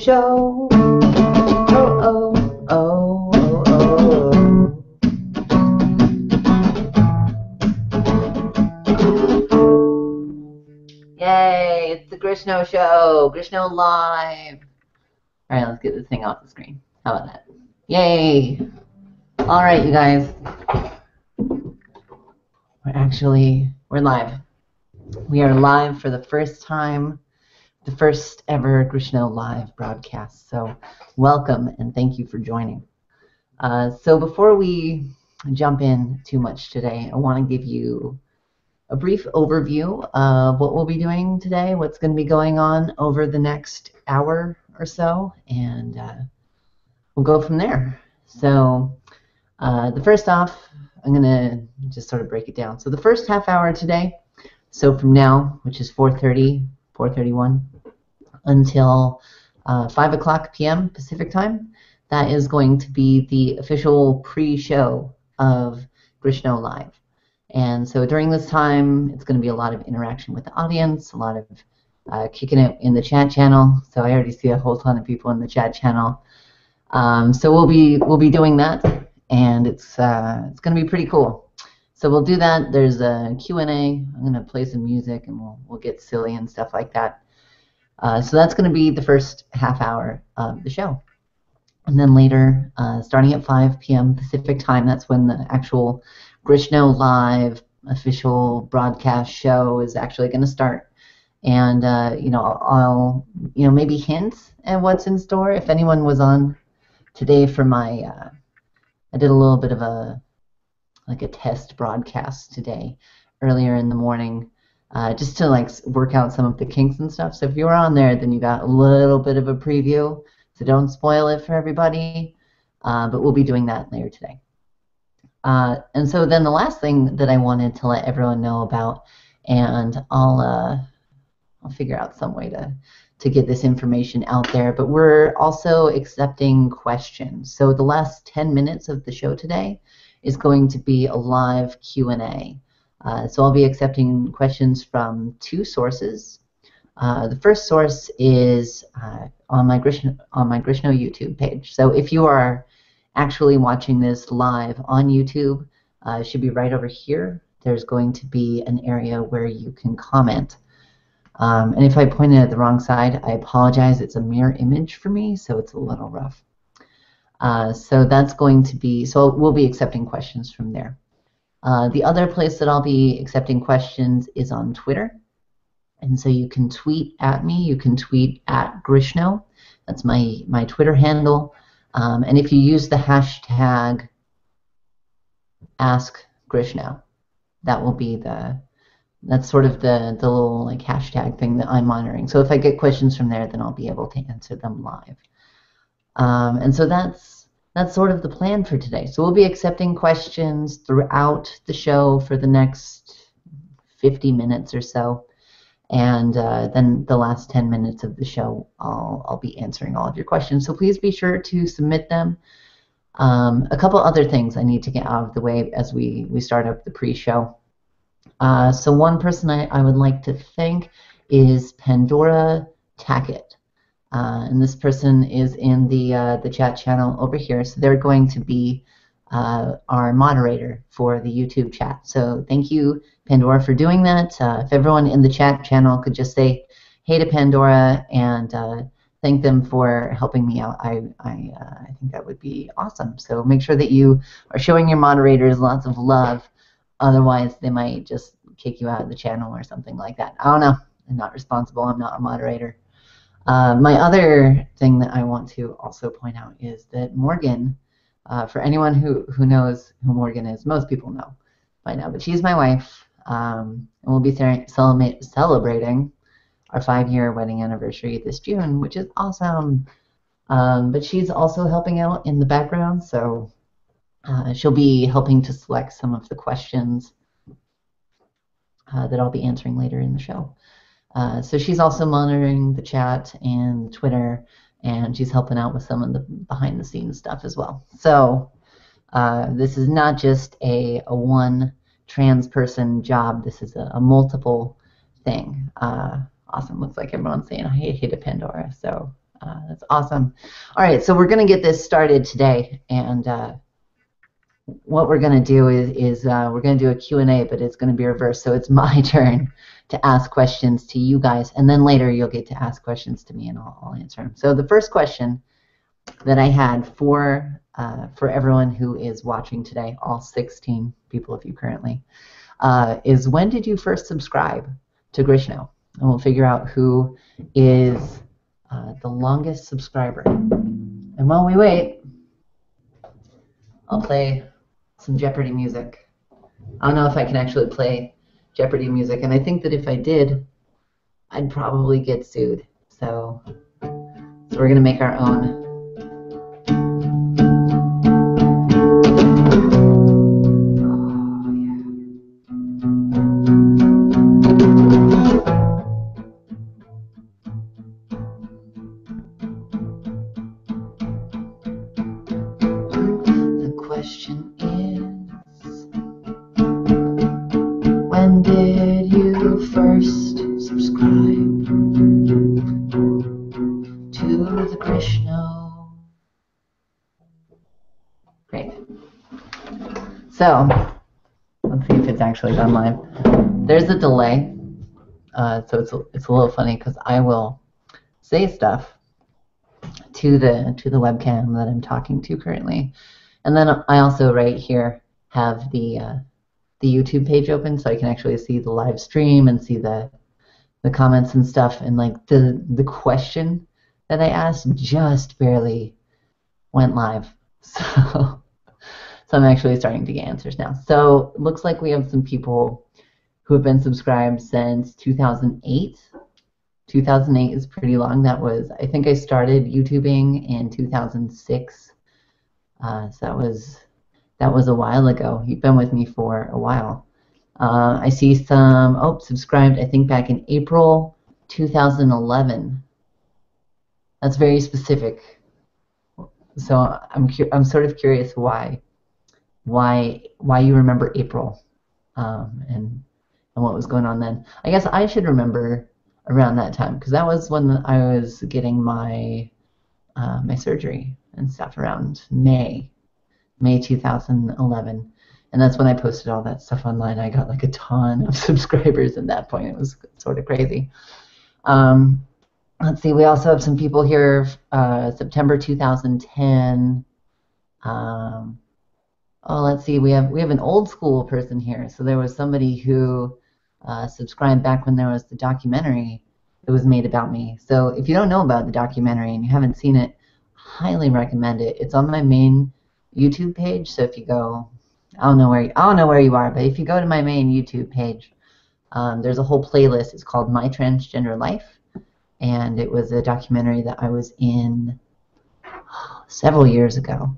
Show. Oh, oh, oh, oh, oh. Yay, it's the Grishno Show. Grishno Live. All right, let's get this thing off the screen. How about that? Yay. All right, you guys. We're live. We are live for the first time, the first ever Grishno Live broadcast. So welcome and thank you for joining. So before we jump in too much today, I want to give you a brief overview of what we'll be doing today, what's going to be going on over the next hour or so, and we'll go from there. So the first off, I'm going to just sort of break it down. So the first half hour today, so from now, which is 4:31 until 5 o'clock p.m. Pacific time, that is going to be the official pre-show of Grishno Live. And so during this time, it's going to be a lot of interaction with the audience, a lot of kicking it in the chat channel. So I already see a whole ton of people in the chat channel. So we'll be doing that, and it's going to be pretty cool. So we'll do that. There's a Q&A. I'm going to play some music, and we'll get silly and stuff like that. So that's going to be the first half hour of the show. And then later, starting at 5 p.m. Pacific time, that's when the actual Grishno Live official broadcast show is actually going to start. And I'll maybe hint at what's in store. If anyone was on today for my, I did a little bit of a test broadcast today, earlier in the morning, just to work out some of the kinks and stuff. So if you were on there, then you got a little bit of a preview. So don't spoil it for everybody. But we'll be doing that later today. And so then the last thing that I wanted to let everyone know about, and I'll figure out some way to get this information out there, but we're also accepting questions. So the last 10 minutes of the show today is going to be a live Q&A. So I'll be accepting questions from two sources. The first source is on my Grishno YouTube page. So if you are actually watching this live on YouTube, it should be right over here. There's going to be an area where you can comment. And if I pointed at the wrong side, I apologize. It's a mirror image for me, so it's a little rough. So that's going to be, so we'll be accepting questions from there. The other place that I'll be accepting questions is on Twitter. And so you can tweet at me. You can tweet at Grishno. That's my Twitter handle. And if you use the hashtag #AskGrishno, that will be that's sort of the little hashtag thing that I'm monitoring. So if I get questions from there, then I'll be able to answer them live. And so that's sort of the plan for today. So we'll be accepting questions throughout the show for the next 50 minutes or so. And then the last 10 minutes of the show, I'll be answering all of your questions. So please be sure to submit them. A couple other things I need to get out of the way as we start up the pre-show. So one person I would like to thank is Pandora Tackett. And this person is in the chat channel over here. So they're going to be our moderator for the YouTube chat. So thank you, Pandora, for doing that. If everyone in the chat channel could just say hey to Pandora and thank them for helping me out, I think that would be awesome. So make sure that you are showing your moderators lots of love. Otherwise, they might just kick you out of the channel or something like that. I don't know. I'm not responsible. I'm not a moderator. My other thing that I want to also point out is that Morgan, for anyone who knows who Morgan is, most people know by now, but she's my wife, and we'll be celebrating our 5-year wedding anniversary this June, which is awesome. But she's also helping out in the background, so she'll be helping to select some of the questions that I'll be answering later in the show. So she's also monitoring the chat and Twitter, and she's helping out with some of the behind-the-scenes stuff as well. So this is not just a one trans person job. This is a multiple thing. Awesome. Looks like everyone's saying hey to Pandora. So That's awesome. All right, so we're going to get this started today, and what we're going to do is we're going to do a Q&A, but it's going to be reversed. So it's my turn to ask questions to you guys, and then later you'll get to ask questions to me, and I'll answer them. So the first question that I had for everyone who is watching today, all 16 people of you currently, is when did you first subscribe to Grishno? And we'll figure out who is the longest subscriber. And while we wait, I'll play some Jeopardy music. I don't know if I can actually play Jeopardy music, and I think that if I did, I'd probably get sued. So we're gonna make our own. The question is, when did you first subscribe to the Grishno? Great. So let's see if it's actually gone live. There's a delay, so it's a little funny because I will say stuff to the webcam that I'm talking to currently, and then I also right here have the YouTube page open, so I can actually see the live stream and see the comments and stuff. And like the question that I asked just barely went live, so I'm actually starting to get answers now. So it looks like we have some people who have been subscribed since 2008. 2008 is pretty long. That was, I think I started YouTubing in 2006. So that was a while ago. You've been with me for a while. I see some, subscribed, I think back in April 2011. That's very specific. So I'm sort of curious why you remember April, and what was going on then. I guess I should remember around that time, because that was when I was getting my my surgery and stuff, around May 2011, and that's when I posted all that stuff online. I got like a ton of subscribers at that point. It was sort of crazy. Let's see, we also have some people here, September 2010. Let's see, we have an old school person here. So there was somebody who subscribed back when there was the documentary that was made about me. So if you don't know about the documentary and you haven't seen it, highly recommend it. It's on my main YouTube page. So if you go, I don't know where you are, but if you go to my main YouTube page, there's a whole playlist. It's called My Transgender Life, and it was a documentary that I was in several years ago.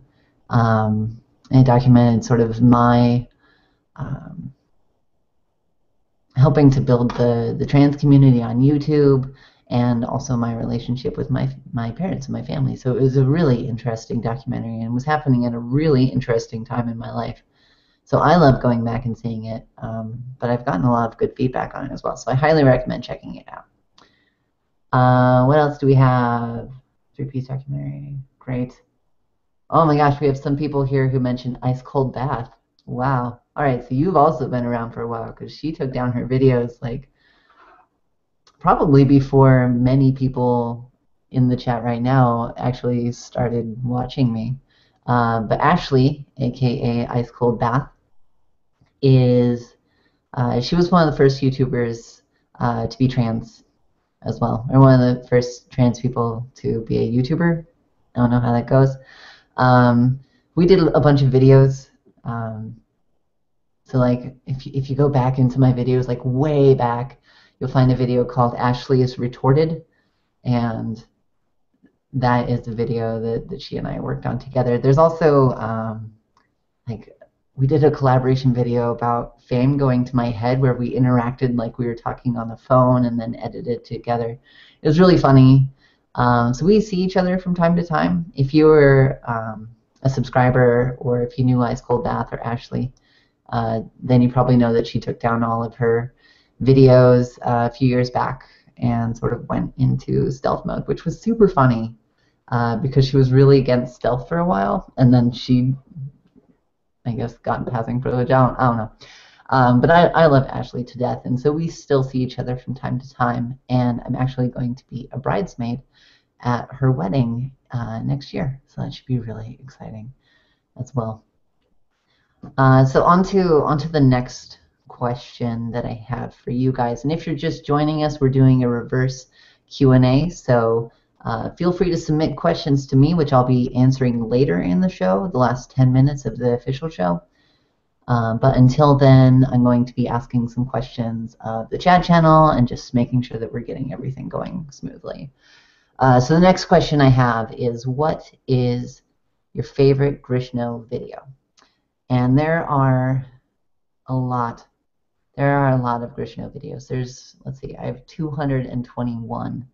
And it documented sort of my helping to build the trans community on YouTube, and also my relationship with my parents and my family. So it was a really interesting documentary, and was happening at a really interesting time in my life. So I love going back and seeing it, but I've gotten a lot of good feedback on it as well. So I highly recommend checking it out. What else do we have? 3-piece documentary, great. Oh my gosh, we have some people here who mentioned ice cold bath. Wow. All right, so you've also been around for a while, because she took down her videos like probably before many people in the chat right now actually started watching me. But Ashley, aka Ice Cold Bath, is she was one of the first YouTubers to be trans as well, or one of the first trans people to be a YouTuber. I don't know how that goes. We did a bunch of videos. So like if you go back into my videos, like way back, you'll find a video called Ashley is Retorted, and that is the video that she and I worked on together. There's also like we did a collaboration video about fame going to my head, where we interacted like we were talking on the phone and then edited together. It was really funny. So we see each other from time to time. If you were a subscriber, or if you knew Ice Cold Bath or Ashley, then you probably know that she took down all of her videos a few years back, and sort of went into stealth mode, which was super funny because she was really against stealth for a while, and then she, I guess, got passing privilege. I don't know. But I love Ashley to death, and so we still see each other from time to time, and I'm actually going to be a bridesmaid at her wedding next year, so that should be really exciting as well. So on to the next question that I have for you guys, and if you're just joining us, we're doing a reverse Q&A, so feel free to submit questions to me, which I'll be answering later in the show, the last 10 minutes of the official show. But until then, I'm going to be asking some questions of the chat channel and just making sure that we're getting everything going smoothly. So the next question I have is, what is your favorite Grishno video? And there are a lot. There are a lot of Grishno videos. There's, let's see, I have 221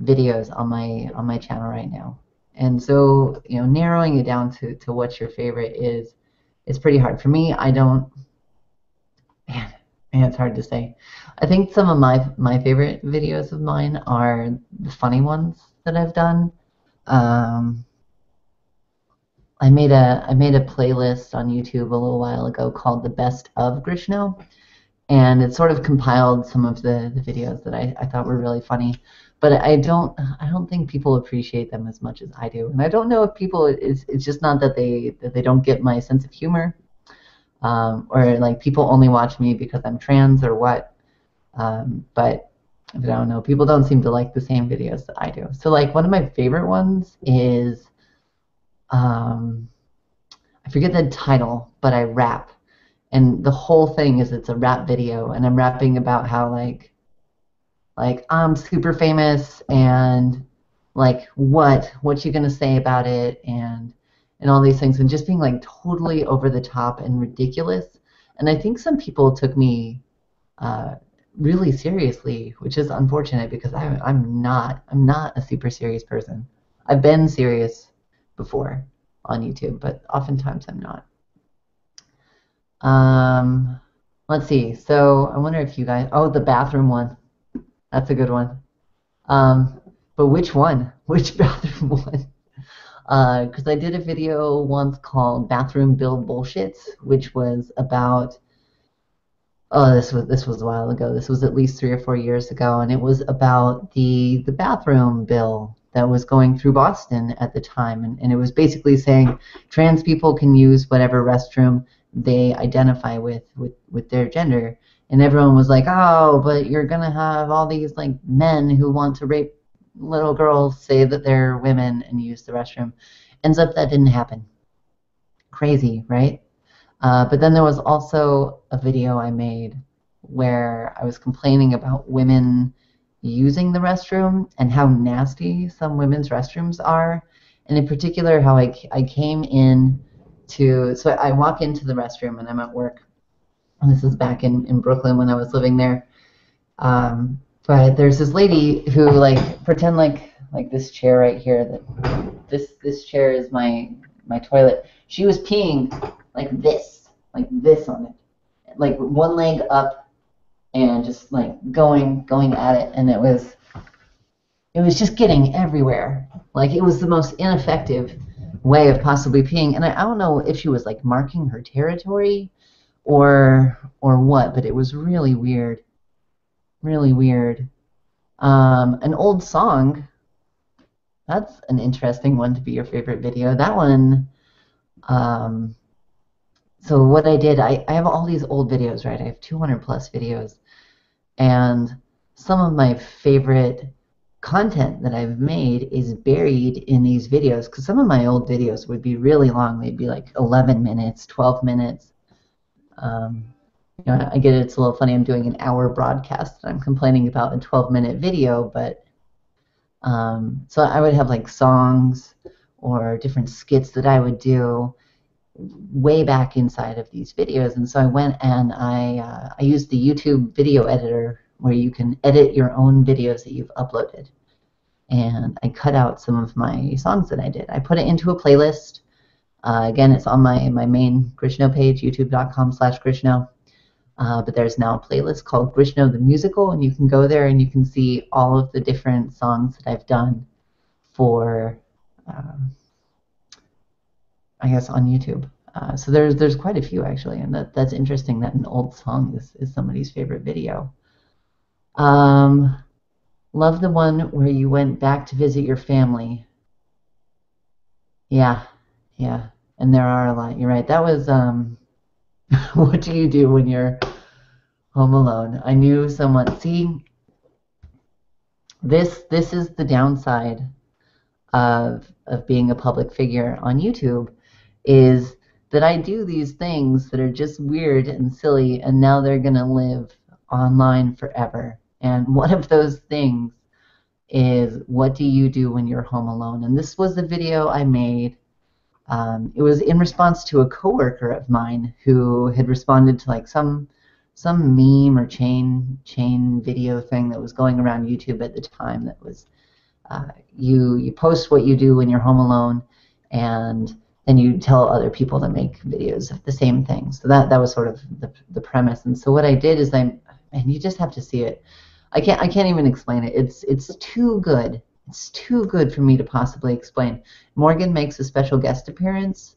videos on my channel right now. And so, narrowing it down to what your favorite is pretty hard. For me, I don't, man, it's hard to say. I think some of my favorite videos of mine are the funny ones that I've done. I made a playlist on YouTube a little while ago called The Best of Grishno, and it sort of compiled some of the videos that I thought were really funny. But I don't think people appreciate them as much as I do, and I don't know if people, it's just not that they don't get my sense of humor, or like people only watch me because I'm trans or what. But I don't know. People don't seem to like the same videos that I do. So like one of my favorite ones is I forget the title, but I rap, and the whole thing is it's a rap video, and I'm rapping about how like I'm super famous, and like what you gonna say about it, and all these things, and just being like totally over the top and ridiculous. And I think some people took me really seriously, which is unfortunate because I'm not a super serious person. I've been serious before on YouTube, but oftentimes I'm not. Let's see. So I wonder if you guys, oh, the bathroom one. That's a good one. But which one? Which bathroom one? Because I did a video once called Bathroom Bill Bullshits, which was about, oh, this was a while ago. This was at least 3 or 4 years ago, and it was about the bathroom bill that was going through Boston at the time, and it was basically saying trans people can use whatever restroom they identify with their gender. And everyone was like, oh, but you're gonna have all these like men who want to rape little girls say that they're women and use the restroom. Ends up that didn't happen. Crazy, right? But then there was also a video I made where I was complaining about women using the restroom and how nasty some women's restrooms are. And in particular, how I came in to, so I walk into the restroom and I'm at work. And this is back in Brooklyn when I was living there. But there's this lady who like pretend like this chair right here, that this chair is my toilet. She was peeing like this on it, like one leg up and just like going at it, and it was just getting everywhere. Like it was the most ineffective way of possibly peeing, and I don't know if she was like marking her territory or what, but it was really weird. Really weird. An old song. That's an interesting one to be your favorite video. That one, so what I did, I have all these old videos, right? I have 200 plus videos, and some of my favorite content that I've made is buried in these videos, because some of my old videos would be really long. They'd be like 11 minutes, 12 minutes. I get it, it's a little funny. I'm doing an hour broadcast and I'm complaining about a 12-minute video, but so I would have like songs or different skits that I would do way back inside of these videos. And so I went and I used the YouTube video editor where you can edit your own videos that you've uploaded. And I cut out some of my songs that I did. I put it into a playlist. Again, it's on my main Grishno page, youtube.com/Grishno. but there's now a playlist called Grishno the Musical, and you can go there and you can see all of the different songs that I've done for, I guess, on YouTube. So there's quite a few actually, and that's interesting that an old song is somebody's favorite video. Love the one where you went back to visit your family. Yeah, yeah, and there are a lot. You're right. That was what do you do when you're home alone? I knew someone. See, this is the downside of being a public figure on YouTube, is that I do these things that are just weird and silly, and now they're gonna live online forever. And one of those things is, what do you do when you're home alone? And this was a video I made. It was in response to a coworker of mine who had responded to like some meme or chain video thing that was going around YouTube at the time. That was you post what you do when you're home alone, and then you tell other people to make videos of the same thing. So that was sort of the premise. And so what I did is and you just have to see it. I can't even explain it. It's too good. It's too good for me to possibly explain. Morgan makes a special guest appearance,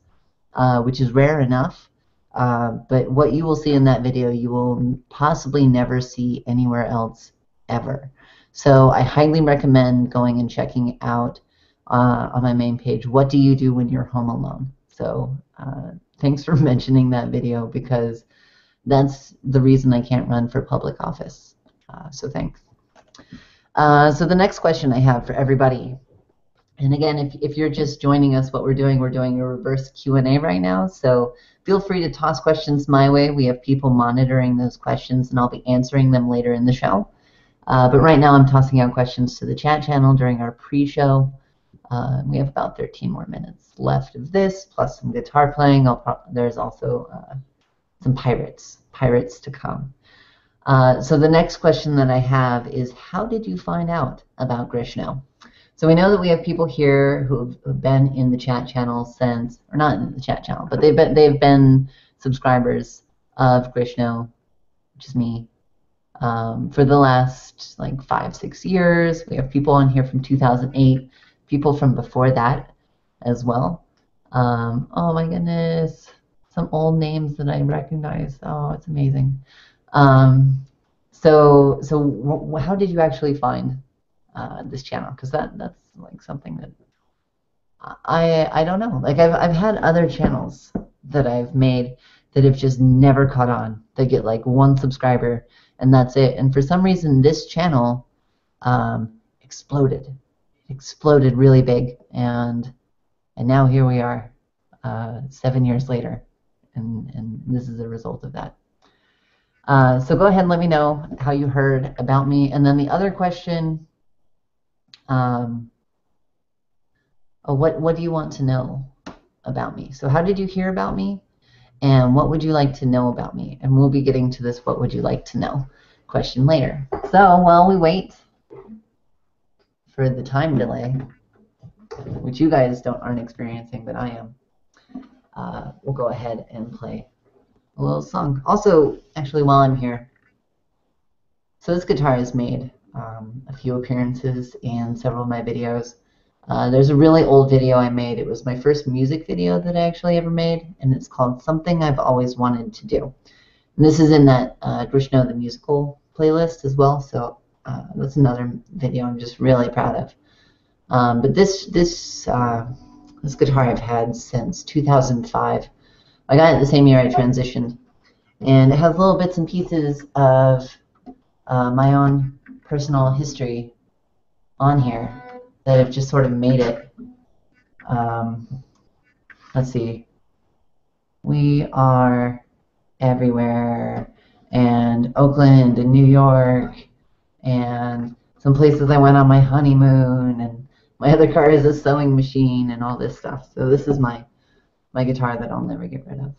which is rare enough. But what you will see in that video, you will possibly never see anywhere else ever. So I highly recommend going and checking out on my main page, what do you do when you're home alone? So thanks for mentioning that video, because that's the reason I can't run for public office. So thanks. So the next question I have for everybody, and again, if you're just joining us, what we're doing a reverse Q&A right now. So feel free to toss questions my way. We have people monitoring those questions, and I'll be answering them later in the show. But right now I'm tossing out questions to the chat channel during our pre-show. We have about 13 more minutes left of this, plus some guitar playing. There's also some pirates to come. So the next question that I have is, how did you find out about Grishno? So we know that we have people here who've been in the chat channel since, or not in the chat channel, but they've been subscribers of Grishno, which is me, for the last like 5-6 years. We have people on here from 2008, people from before that as well. Oh my goodness, some old names that I recognize. Oh, it's amazing. So how did you actually find this channel? Because that's like something that I don't know. Like I've had other channels that I've made that have just never caught on. They get like 1 subscriber and that's it. And for some reason, this channel exploded. It exploded really big, and now here we are, 7 years later, and this is a result of that. So go ahead and let me know how you heard about me. And then the other question, what do you want to know about me? So how did you hear about me? And what would you like to know about me? And we'll be getting to this what would you like to know question later. So while we wait for the time delay, which you guys aren't experiencing, but I am, we'll go ahead and play a little song. Also, actually, while I'm here, so this guitar has made a few appearances in several of my videos. There's a really old video I made. It was my first music video that I actually ever made, and it's called Something I've Always Wanted to Do. And this is in that Grishno the Musical playlist as well, so that's another video I'm just really proud of. But this guitar I've had since 2005. I got it the same year I transitioned, and it has little bits and pieces of my own personal history on here that have just sort of made it. Let's see. We are everywhere, and Oakland and New York, and some places I went on my honeymoon, and my other car is a sewing machine, and all this stuff. So this is my guitar that I'll never get rid of.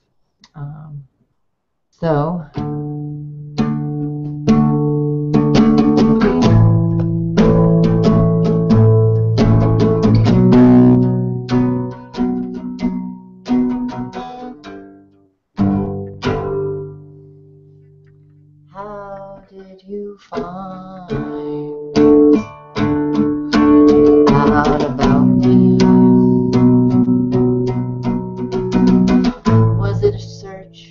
What did you find out about me? Was it a search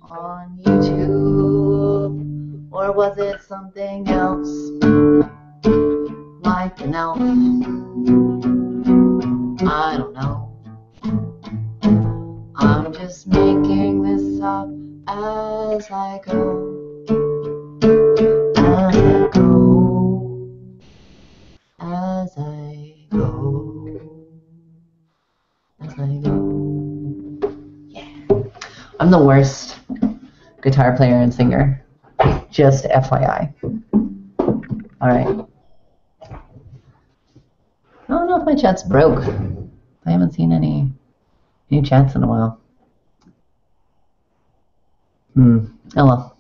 on YouTube, or was it something else, like an elf? I don't know. I'm just making this up as I go. As I go. As I go. As I go. Yeah. I'm the worst guitar player and singer. Just FYI. Alright. I don't know if my chat's broke. I haven't seen any new chats in a while. Oh well.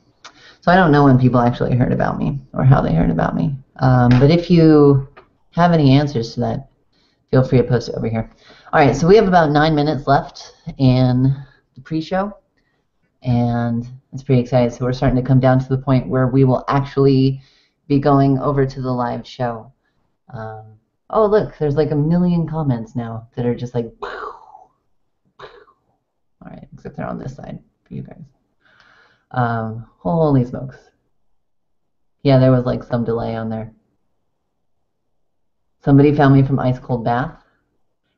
So I don't know when people actually heard about me or how they heard about me. But if you have any answers to that, feel free to post it over here. All right, so we have about 9 minutes left in the pre-show, and it's pretty exciting. So we're starting to come down to the point where we will actually be going over to the live show. Oh, look, there's like 1 million comments now that are just like, all right, except they're on this side for you guys. Holy smokes. Yeah, there was like some delay on there. Somebody found me from Ice Cold Bath.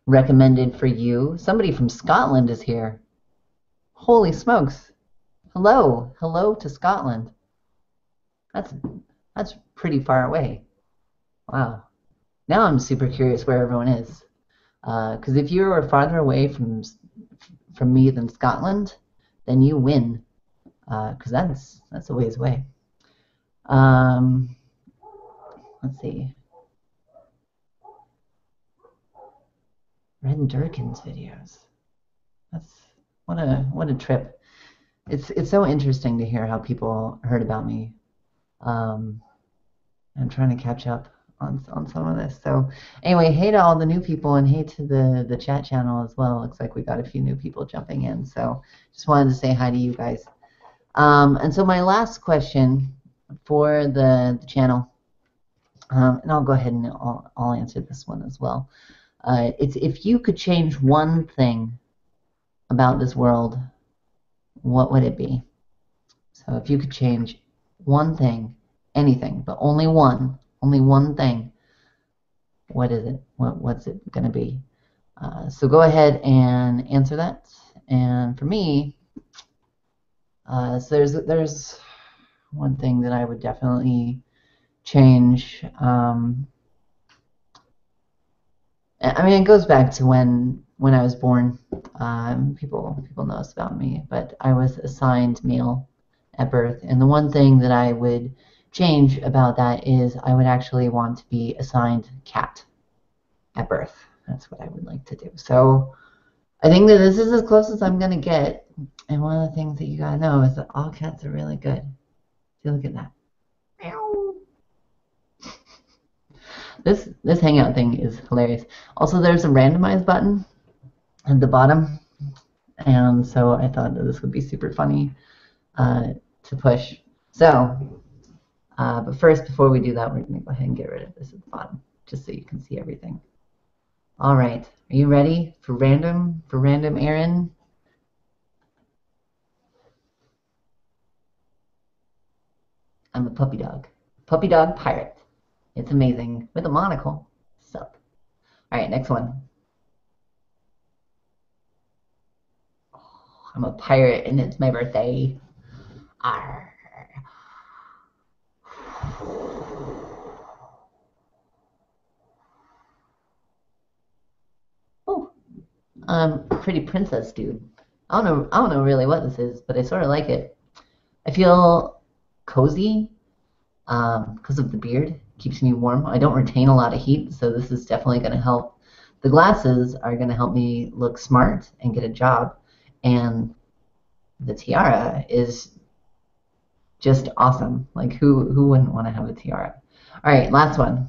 Recommended for you. Somebody from Scotland is here. Holy smokes. Hello. Hello to Scotland. That's pretty far away. Wow. Now I'm super curious where everyone is. Because if you are farther away from me than Scotland, then you win. Because that's a ways away. Let's see. Red Durkin's videos. That's what a trip. It's so interesting to hear how people heard about me. I'm trying to catch up on some of this. So anyway, hey to all the new people, and hey to the chat channel as well. Looks like we got a few new people jumping in. So just wanted to say hi to you guys. And so my last question for the channel, and I'll go ahead and I'll answer this one as well. It's if you could change one thing about this world, what would it be? So if you could change one thing, anything, but only one thing, what is it? What's it going to be? So go ahead and answer that. And for me, so there's one thing that I would definitely change. I mean, it goes back to when I was born. People know this about me, but I was assigned male at birth, and the one thing that I would change about that is I would actually want to be assigned cat at birth. That's what I would like to do. So I think that this is as close as I'm gonna get. And one of the things that you gotta know is that all cats are really good. See, look at that. Meow. This hangout thing is hilarious. Also, there's a randomize button at the bottom, and so I thought that this would be super funny to push. So, but first, before we do that, we're gonna go ahead and get rid of this at the bottom, just so you can see everything. All right, are you ready for random Aaron? I'm a puppy dog pirate. It's amazing with a monocle. Sup. All right, next one. I'm a pirate and it's my birthday. Arr. Oh, pretty princess dude. I don't know really what this is, but I sort of like it. I feel cozy because of the beard. Keeps me warm. I don't retain a lot of heat, so this is definitely going to help. The glasses are going to help me look smart and get a job, and the tiara is just awesome. Like who wouldn't want to have a tiara? All right, last one.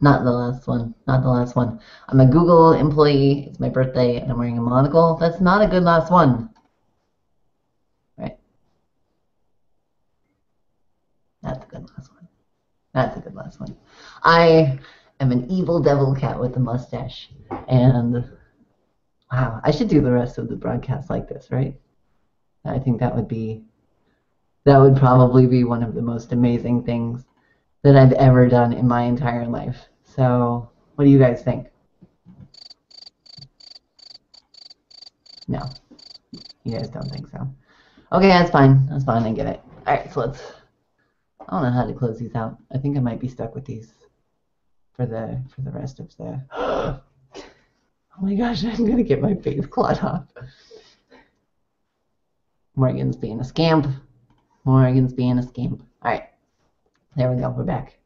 Not the last one. I'm a Google employee. It's my birthday, and I'm wearing a monocle. That's not a good last one. That's a good last one. I am an evil devil cat with a mustache. And wow, I should do the rest of the broadcast like this, right? I think that would probably be one of the most amazing things that I've ever done in my entire life. So, what do you guys think? No, you guys don't think so. Okay, that's fine. That's fine. I get it. All right, so I don't know how to close these out. I think I might be stuck with these for the rest of the. Oh my gosh, I'm gonna get my face clawed off. Morgan's being a scamp. Morgan's being a scamp. All right, there we go. We're back.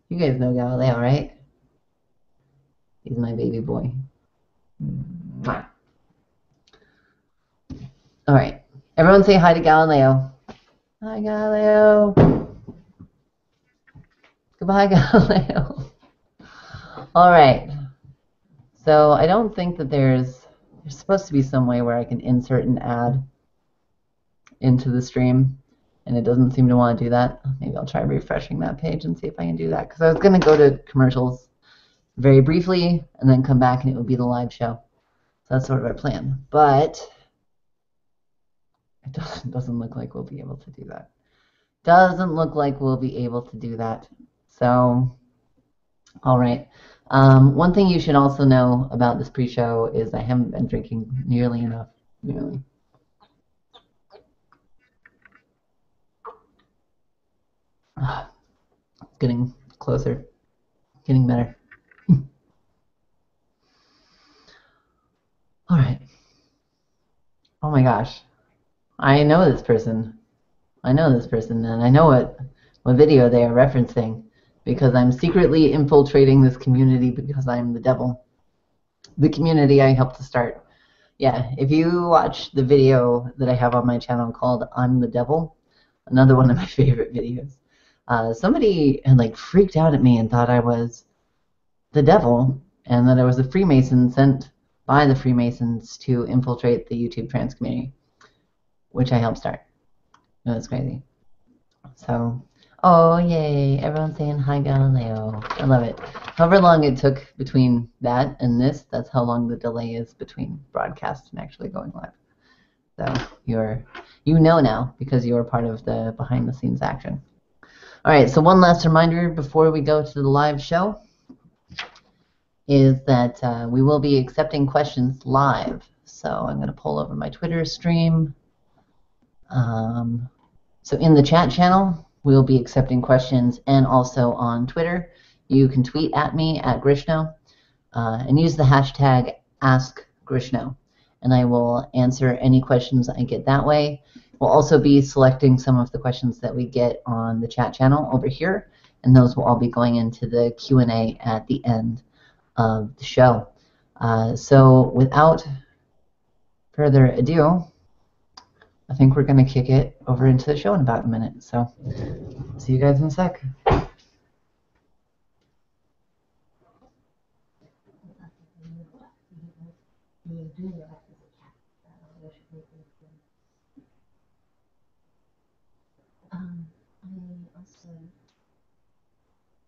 You guys know Galileo, right? He's my baby boy. Mwah. All right, everyone say hi to Galileo. Hi, Galileo. Goodbye, Galileo. All right. So I don't think that there's supposed to be some way where I can insert an ad into the stream, and it doesn't seem to want to do that. Maybe I'll try refreshing that page and see if I can do that, because I was going to go to commercials very briefly and then come back and it would be the live show. So that's sort of our plan. But it doesn't look like we'll be able to do that. Doesn't look like we'll be able to do that. So, all right. One thing you should also know about this pre-show is I haven't been drinking nearly enough. Nearly. It's getting closer. Getting better. All right. Oh my gosh. I know this person. I know this person, and I know what video they are referencing, because I'm secretly infiltrating this community because I'm the devil. The community I helped to start. Yeah, if you watch the video that I have on my channel called I'm the Devil, another one of my favorite videos, somebody had like freaked out at me and thought I was the devil and that I was a Freemason sent by the Freemasons to infiltrate the YouTube trans community, which I helped start. It was crazy. So, oh yay, everyone's saying hi Galileo. I love it. However long it took between that and this, that's how long the delay is between broadcast and actually going live. So you know now because you're part of the behind the scenes action. All right, so one last reminder before we go to the live show is that we will be accepting questions live. So I'm going to pull over my Twitter stream. So in the chat channel, we'll be accepting questions, and also on Twitter, you can tweet at me at Grishno and use the hashtag AskGrishno, and I will answer any questions I get that way. We'll also be selecting some of the questions that we get on the chat channel over here, and those will all be going into the Q&A at the end of the show. So without further ado, I think we're going to kick it over into the show in about a minute. So see you guys in a sec. I also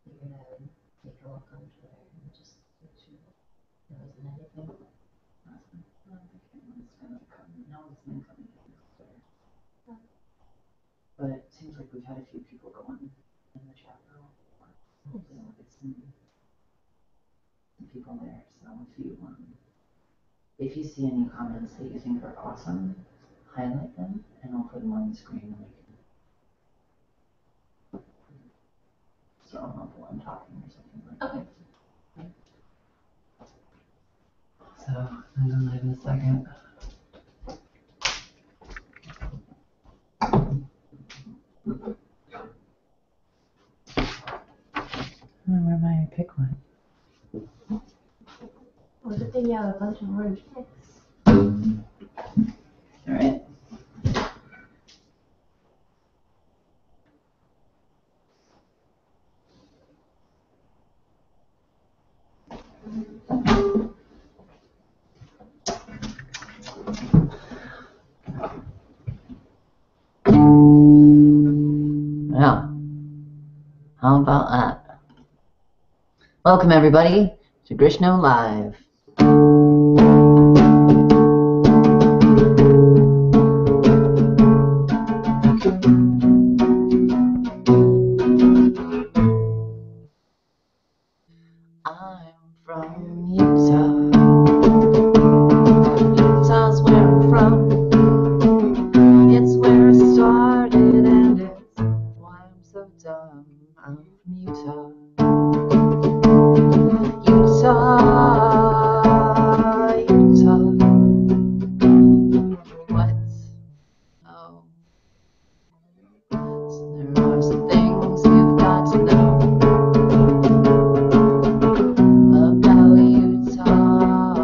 figured I would take a look on Twitter and just make sure there wasn't anything. No one's been coming to Twitter. But it seems like we've had a few people going in the chat room. Hopefully I'll get some people there. So if you see any comments that you think are awesome, highlight them and I'll put them on the screen and we can throw them up while I'm talking or something like that. Okay. So I'm going to live in a second. Where my pick went? Well, good thing you have a bunch of orange picks. All right. Yeah. How about that? Welcome everybody to Grishno Live. I'm from Utah. Utah's where I'm from. It's where I started and it's why I'm so dumb. I'm from Utah. Utah, Utah. What? Oh. So there are some things you've got to know about Utah.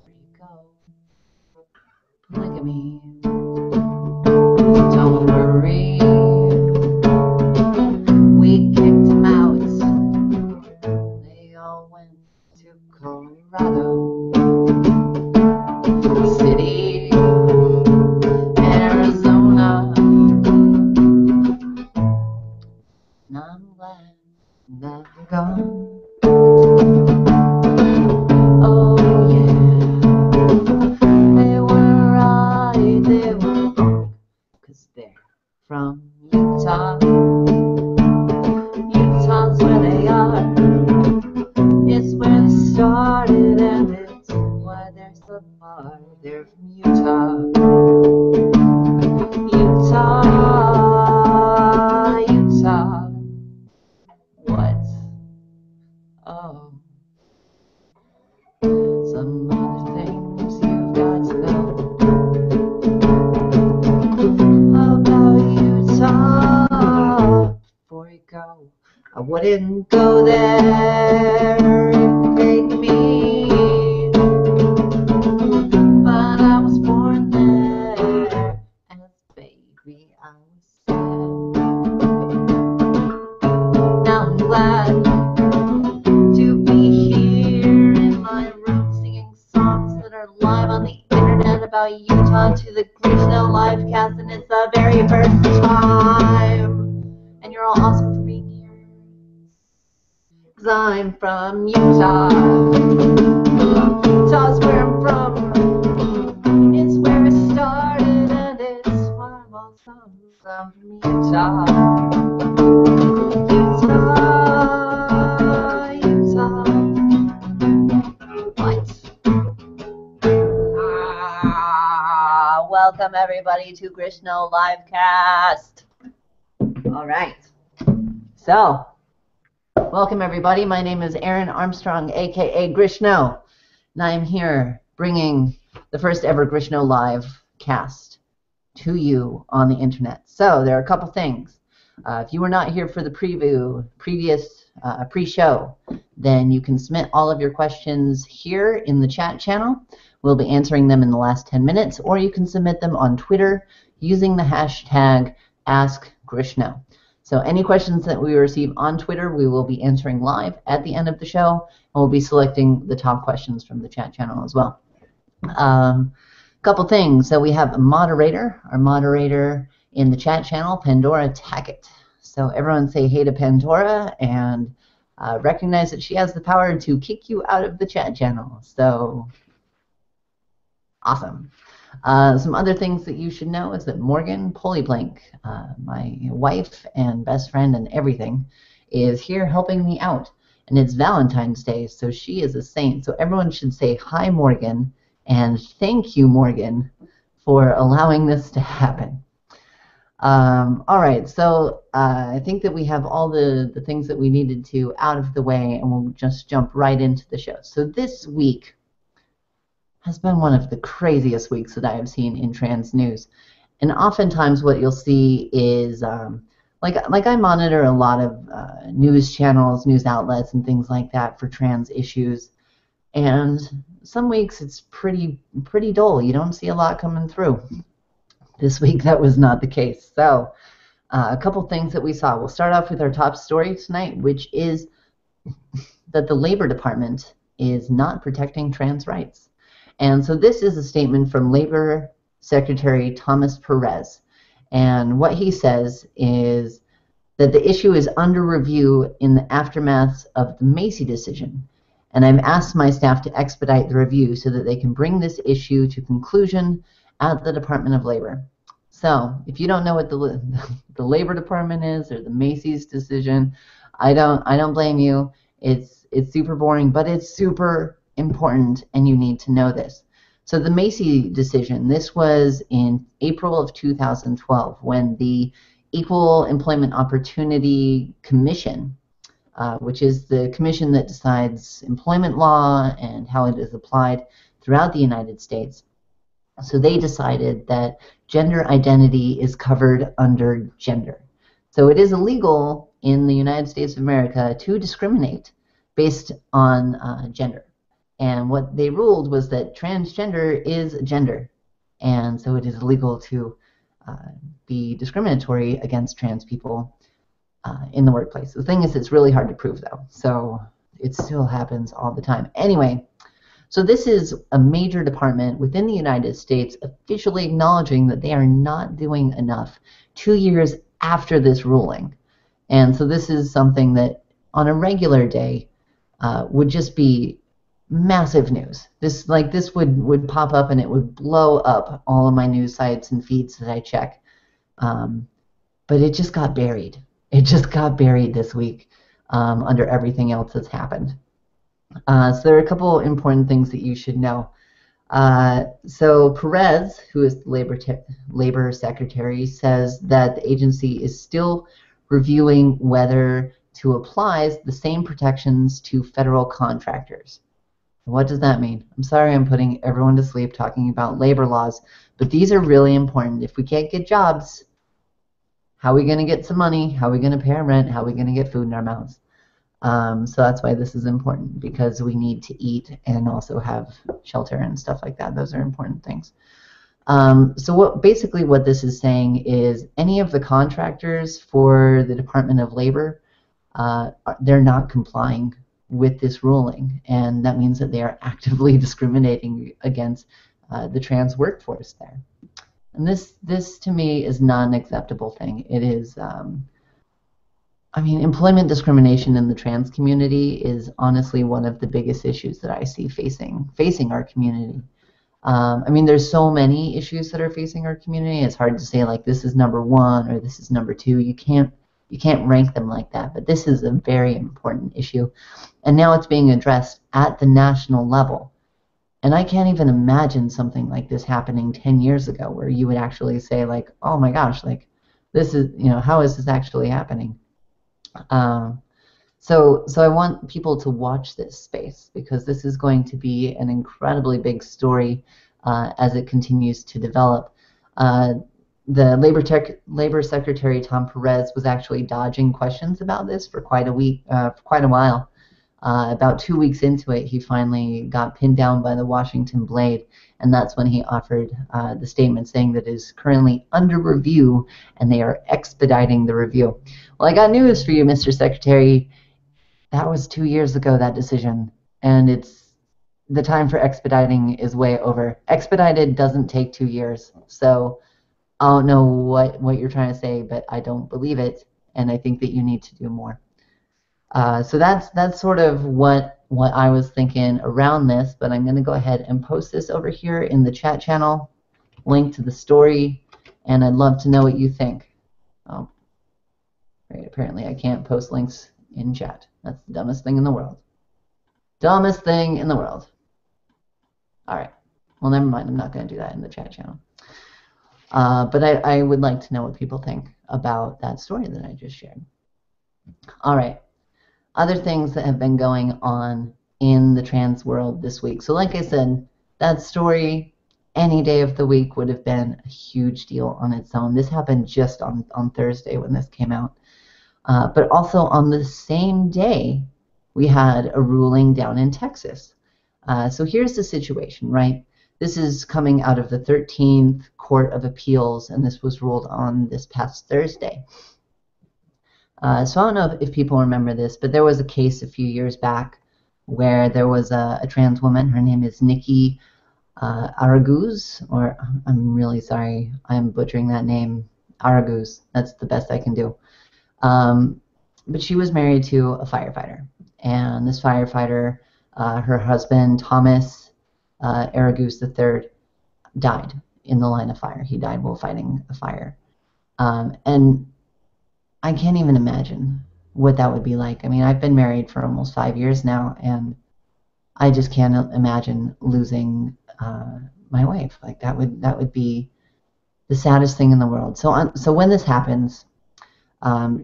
Rico, polygamy. Don't worry, we kicked him out. They all went to Colorado City, Arizona. And I'm glad that they're gone. Oh yeah, they were right, they were wrong, 'cause they're from Utah. Utah's where they are. It's where they started and it's why they're so far. They're from Utah. Utah, Utah. What? Oh. Some other things you've got to know about Utah. Before you go, I wouldn't go there if they me. But I was born there, and as a baby I was sad. Now I'm glad to be here in my room singing songs that are live on the internet about Utah to the Grishno Livecast, and it's the very first time. And you're all awesome for being here. 'Cause I'm from Utah. Utah's where I'm from. It's where it started and it's why I'm awesome. I'm from Utah. Utah, Utah. What? Welcome everybody to Grishno Livecast. All right. So, welcome everybody. My name is Aaron Armstrong, aka Grishno, and I am here bringing the first ever Grishno Livecast to you on the internet. So there are a couple things. If you were not here for the previous pre-show, then you can submit all of your questions here in the chat channel. We'll be answering them in the last 10 minutes, or you can submit them on Twitter using the hashtag AskGrishno. So any questions that we receive on Twitter, we will be answering live at the end of the show, and we'll be selecting the top questions from the chat channel as well. Couple things. So we have a moderator. Our moderator in the chat channel, Pandora Tackett. So everyone say hey to Pandora and recognize that she has the power to kick you out of the chat channel. So awesome. Some other things that you should know is that Morgan Polyblank, my wife and best friend and everything, is here helping me out. And it's Valentine's Day, so she is a saint. So everyone should say hi, Morgan, and thank you, Morgan, for allowing this to happen. All right, so I think that we have all the things that we needed to out of the way, and we'll just jump right into the show. So this week has been one of the craziest weeks that I have seen in trans news. And oftentimes what you'll see is, like I monitor a lot of news channels, news outlets, and things like that for trans issues. And some weeks it's pretty dull. You don't see a lot coming through. This week that was not the case. So a couple things that we saw. We'll start off with our top story tonight, which is that the Labor Department is not protecting trans rights. And so this is a statement from Labor Secretary Thomas Perez. And what he says is that the issue is under review in the aftermath of the Macy decision, and I've asked my staff to expedite the review so that they can bring this issue to conclusion at the Department of Labor. So if you don't know what the Labor Department is or the Macy's decision, I don't blame you. It's super boring, but it's super important, and you need to know this. So the Macy decision, this was in April of 2012 when the Equal Employment Opportunity Commission, which is the commission that decides employment law and how it is applied throughout the United States. So they decided that gender identity is covered under gender. So it is illegal in the United States of America to discriminate based on gender. And what they ruled was that transgender is a gender. And so it is illegal to be discriminatory against trans people in the workplace. The thing is, it's really hard to prove, though. So it still happens all the time. Anyway, so this is a major department within the United States officially acknowledging that they are not doing enough 2 years after this ruling. And so this is something that on a regular day would just be massive news. This would pop up and it would blow up all of my news sites and feeds that I check. But it just got buried. It just got buried this week under everything else that's happened. So there are a couple important things that you should know. So Perez, who is the Labor Secretary, says that the agency is still reviewing whether to apply the same protections to federal contractors. What does that mean? I'm sorry I'm putting everyone to sleep talking about labor laws, but these are really important. If we can't get jobs, how are we going to get some money? How are we going to pay our rent? How are we going to get food in our mouths? So that's why this is important, because we need to eat and also have shelter and stuff like that. Those are important things. So basically what this is saying is any of the contractors for the Department of Labor, they're not complying with this ruling, and that means that they are actively discriminating against the trans workforce there. And this to me is not an acceptable thing. It is, I mean, employment discrimination in the trans community is honestly one of the biggest issues that I see facing our community. I mean, there's so many issues that are facing our community. It's hard to say like this is number one or this is number two. You can't rank them like that. But this is a very important issue, and now it's being addressed at the national level. And I can't even imagine something like this happening 10 years ago, where you would actually say like, oh my gosh, like this is, how is this actually happening? So I want people to watch this space, because this is going to be an incredibly big story as it continues to develop. The Labor Secretary Tom Perez was actually dodging questions about this for quite a while. About 2 weeks into it, he finally got pinned down by the Washington Blade, and that's when he offered the statement saying that it is currently under review and they are expediting the review. Well, I got news for you, Mr. Secretary. That was 2 years ago, that decision, and the time for expediting is way over. Expedited doesn't take 2 years, so I don't know what you're trying to say, but I don't believe it, and I think that you need to do more. So that's sort of what I was thinking around this, but I'm going to go ahead and post this over here in the chat channel, link to the story, and I'd love to know what you think. Oh, right, apparently I can't post links in chat. That's the dumbest thing in the world. Dumbest thing in the world. All right. Well, never mind. I'm not going to do that in the chat channel. But I would like to know what people think about that story that I just shared. All right. Other things that have been going on in the trans world this week. So like I said, that story any day of the week would have been a huge deal on its own. This happened just on Thursday when this came out. But also on the same day, we had a ruling down in Texas. So here's the situation, right? This is coming out of the 13th Court of Appeals, and this was ruled on this past Thursday. So I don't know if people remember this, but there was a case a few years back where there was a trans woman. Her name is Nikki Araguz, or I'm really sorry, I'm butchering that name. Araguz, that's the best I can do. But she was married to a firefighter, and this firefighter, her husband Thomas Aragoose III, died in the line of fire. He died while fighting a fire, and I can't even imagine what that would be like. I mean, I've been married for almost 5 years now, and I just can't imagine losing my wife. Like that would be the saddest thing in the world. So when this happens,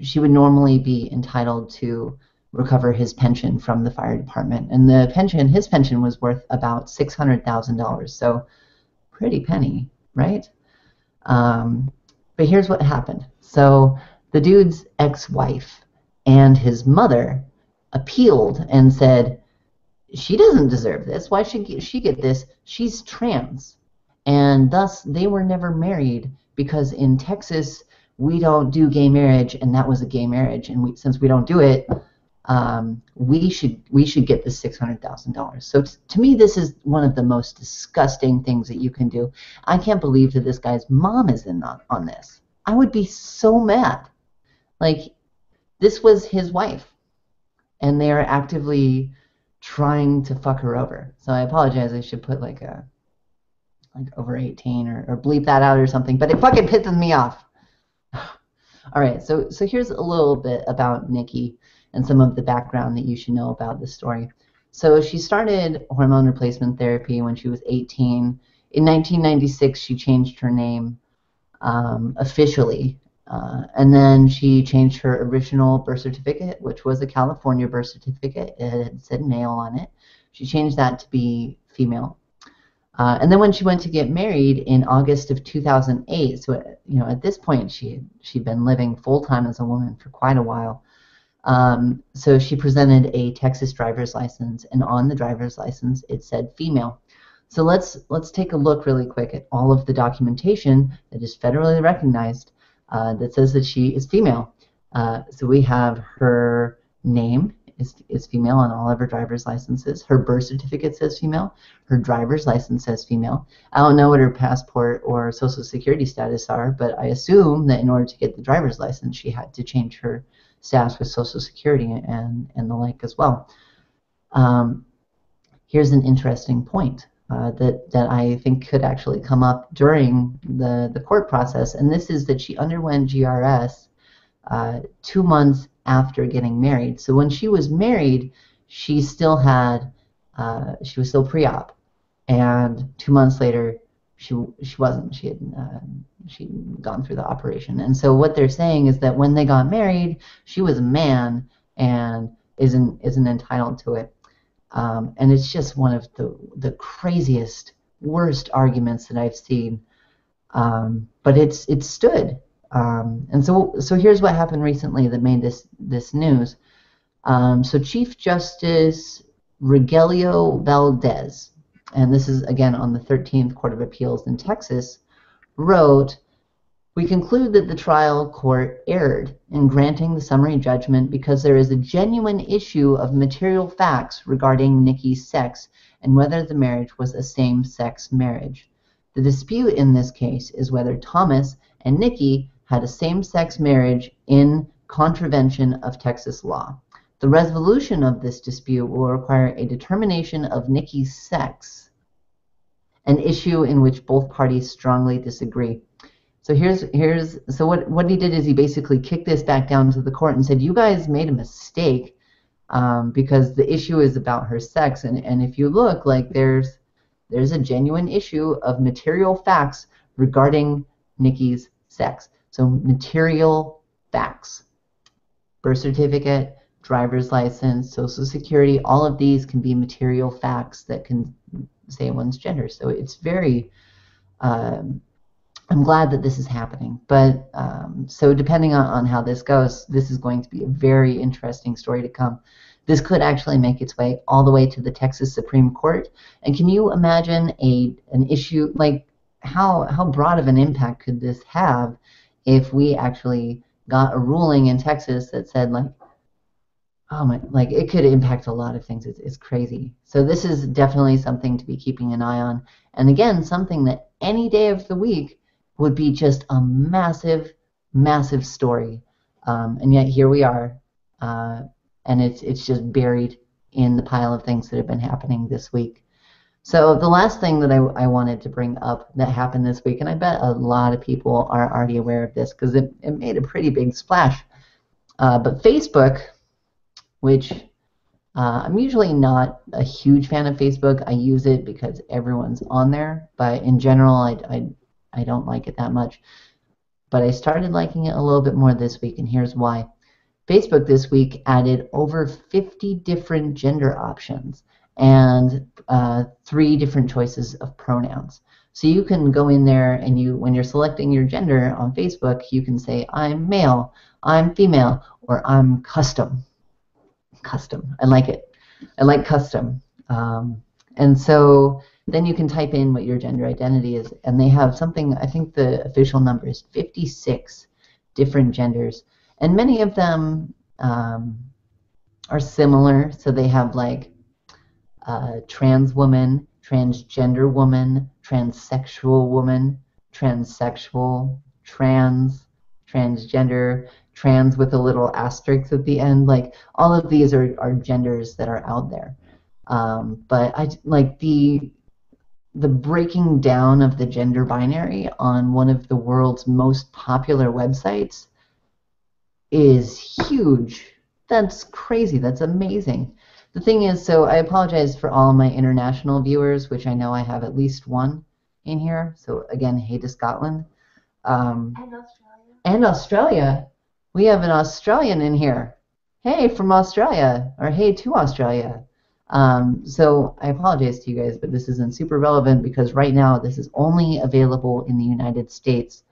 she would normally be entitled to recover his pension from the fire department, and his pension was worth about $600,000. So pretty penny, right? But here's what happened. So the dude's ex-wife and his mother appealed and said, she doesn't deserve this. Why should she get this? She's trans. And thus, they were never married because in Texas, we don't do gay marriage, and that was a gay marriage. And since we don't do it, we should get the $600,000. So to me, this is one of the most disgusting things that you can do. I can't believe that this guy's mom is in on this. I would be so mad. Like, this was his wife, and they are actively trying to fuck her over. So I apologize. I should put like over 18 or bleep that out or something. But it fucking pisses me off. All right. So here's a little bit about Nikki and some of the background that you should know about this story. So she started hormone replacement therapy when she was 18. In 1996, she changed her name officially. And then she changed her original birth certificate, which was a California birth certificate. It said male on it. She changed that to be female. And then when she went to get married in August of 2008, so at this point she'd been living full-time as a woman for quite a while. So she presented a Texas driver's license, and on the driver's license it said female. So let's take a look really quick at all of the documentation that is federally recognized that says that she is female. So we have her name is female on all of her driver's licenses. Her birth certificate says female. Her driver's license says female. I don't know what her passport or social security status are, but I assume that in order to get the driver's license, she had to change her status with social security and the like as well. Here's an interesting point that I think could actually come up during the court process, and this is that she underwent GRS 2 months after getting married. So when she was married, she still had she was still pre-op, and 2 months later she wasn't. She'd gone through the operation. And so what they're saying is that when they got married, she was a man and isn't entitled to it. And it's just one of the craziest, worst arguments that I've seen. But it stood. And so here's what happened recently that made this news. So Chief Justice Rogelio Valdez, and this is again on the 13th Court of Appeals in Texas, wrote, "We conclude that the trial court erred in granting the summary judgment because there is a genuine issue of material facts regarding Nikki's sex and whether the marriage was a same-sex marriage. The dispute in this case is whether Thomas and Nikki had a same-sex marriage in contravention of Texas law. The resolution of this dispute will require a determination of Nikki's sex, an issue in which both parties strongly disagree." So so what he did is he basically kicked this back down to the court and said, you guys made a mistake because the issue is about her sex, and if you look, like there's a genuine issue of material facts regarding Nikki's sex. So material facts, birth certificate, driver's license, social security, all of these can be material facts that can say one's gender. So it's very, I'm glad that this is happening. But so depending on how this goes, this is going to be a very interesting story to come. This could actually make its way all the way to the Texas Supreme Court. And can you imagine an issue, like how broad of an impact could this have if we actually got a ruling in Texas that said, like, oh my, like it could impact a lot of things. It's crazy. So this is definitely something to be keeping an eye on. And again, something that any day of the week would be just a massive, massive story And yet here we are, and it's just buried in the pile of things that have been happening this week. So the last thing that I wanted to bring up that happened this week, and I bet a lot of people are already aware of this because it made a pretty big splash, but Facebook, which I'm usually not a huge fan of Facebook. I use it because everyone's on there, but in general, I don't like it that much. But I started liking it a little bit more this week, and here's why. Facebook this week added over 50 different gender options and 3 different choices of pronouns. So you can go in there and when you're selecting your gender on Facebook, you can say, I'm male, I'm female, or I'm custom. Custom. I like it. I like custom. And so then you can type in what your gender identity is, and they have something, I think the official number is 56 different genders. And many of them are similar. So they have like trans woman, transgender woman, transsexual woman, transsexual, transgender, trans with a little asterisk at the end. Like all of these are genders that are out there. But I like the breaking down of the gender binary on one of the world's most popular websites is huge. That's crazy. That's amazing. The thing is, so I apologize for all my international viewers, which I know I have at least one in here. So again, hey to Scotland. And Australia. And Australia. We have an Australian in here. Hey from Australia, or hey to Australia. So I apologize to you guys, but this isn't super relevant because right now this is only available in the United States.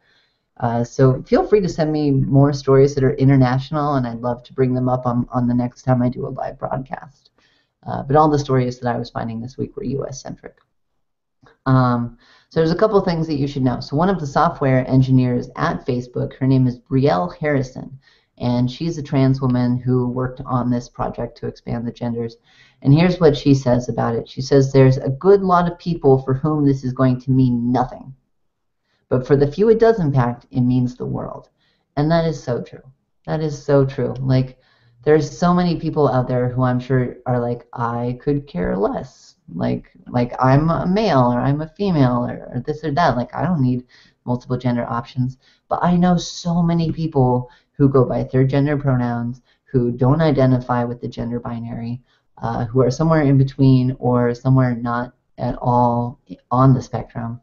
So feel free to send me more stories that are international, and I'd love to bring them up on the next time I do a live broadcast. But all the stories that I was finding this week were US-centric. So there's a couple of things that you should know. So one of the software engineers at Facebook, her name is Brielle Harrison, and she's a trans woman who worked on this project to expand the genders. And here's what she says about it. She says, there's a good lot of people for whom this is going to mean nothing. But for the few it does impact, it means the world. And that is so true. That is so true. Like, there's so many people out there who I'm sure are like, I could care less. Like I'm a male or I'm a female or this or that. Like, I don't need multiple gender options. But I know so many people who go by third gender pronouns, who don't identify with the gender binary, who are somewhere in between or somewhere not at all on the spectrum.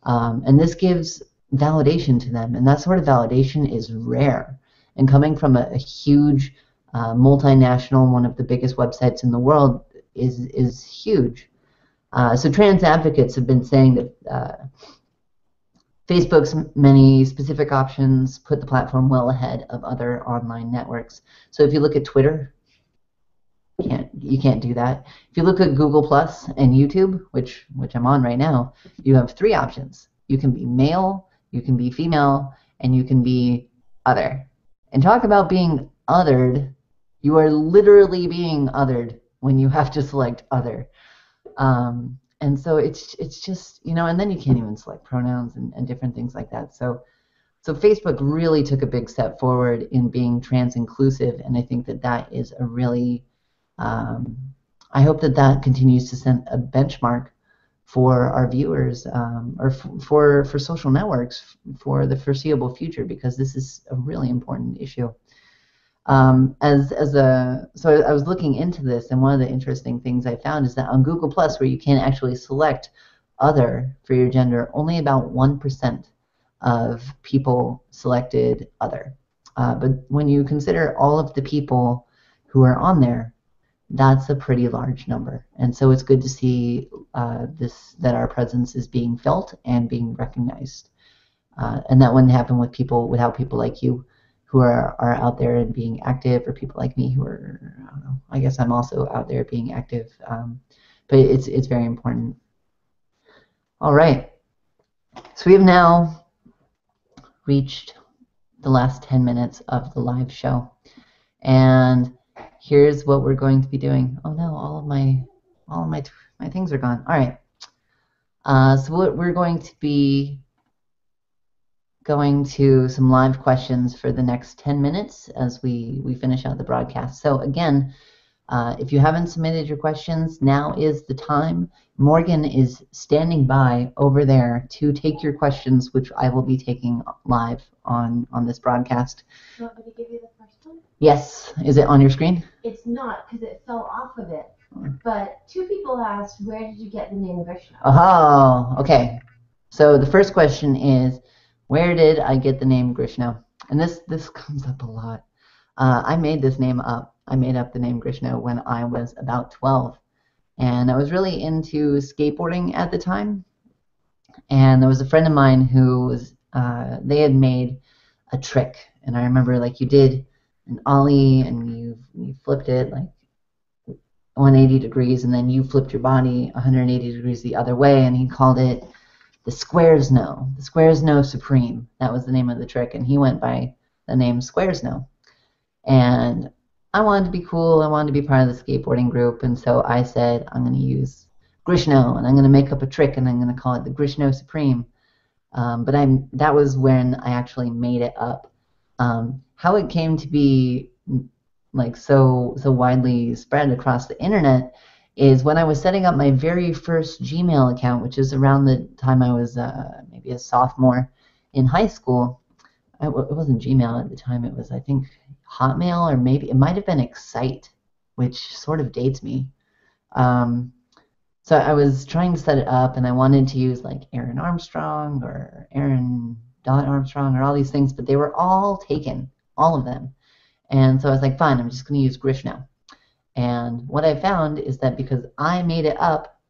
And this gives validation to them. And that sort of validation is rare. And coming from a huge multinational, one of the biggest websites in the world, is huge. So trans advocates have been saying that Facebook's many specific options put the platform well ahead of other online networks. So if you look at Twitter, you can't do that. If you look at Google Plus and YouTube, which I'm on right now, you have 3 options. You can be male, you can be female, and you can be other. And talk about being othered. You are literally being othered when you have to select other. And so it's just, and then you can't even select pronouns and different things like that. So Facebook really took a big step forward in being trans inclusive, and I think that is a really, I hope that continues to set a benchmark for our viewers, or for social networks for the foreseeable future, because this is a really important issue. So I was looking into this, and one of the interesting things I found is that on Google Plus, where you can actually select other for your gender, only about 1% of people selected other. But when you consider all of the people who are on there, that's a pretty large number. And so it's good to see that our presence is being felt and being recognized. And that wouldn't happen without people like you who are out there and being active, or people like me who are, I don't know, I guess I'm also out there being active. But it's very important. All right. So we have now reached the last 10 minutes of the live show. And here's what we're going to be doing. Oh no, all of my things are gone. All right. So what we're going to be going to some live questions for the next 10 minutes as we finish out the broadcast. So again, if you haven't submitted your questions, now is the time. Morgan is standing by over there to take your questions, which I will be taking live on this broadcast. Do you want me to give you the first one? Yes. Is it on your screen? It's not, because it fell off of it. But two people asked, where did you get the name Grishno? Oh, okay. So the first question is, where did I get the name Grishno? And this comes up a lot. I made this name up. I made up the name Grishno when I was about 12. And I was really into skateboarding at the time. And there was a friend of mine who was, they had made a trick. And I remember, like, you did an ollie and you flipped it like 180 degrees, and then you flipped your body 180 degrees the other way, and he called it the Squaresno Supreme. That was the name of the trick, and he went by the name Squaresno. And I wanted to be cool. I wanted to be part of the skateboarding group, and so I said, I'm going to use Grishno, and I'm going to make up a trick, and I'm going to call it the Grishno Supreme. But that was when I actually made it up. How it came to be like so widely spread across the internet is when I was setting up my very first Gmail account, which is around the time I was maybe a sophomore in high school. It wasn't Gmail at the time. It was, I think, Hotmail, or maybe it might have been Excite, which sort of dates me. So I was trying to set it up, and I wanted to use like Aaron Armstrong or Aaron Armstrong or all these things, but they were all taken, all of them. And so I was like, fine, I'm just going to use Grishno. And what I found is that because I made it up,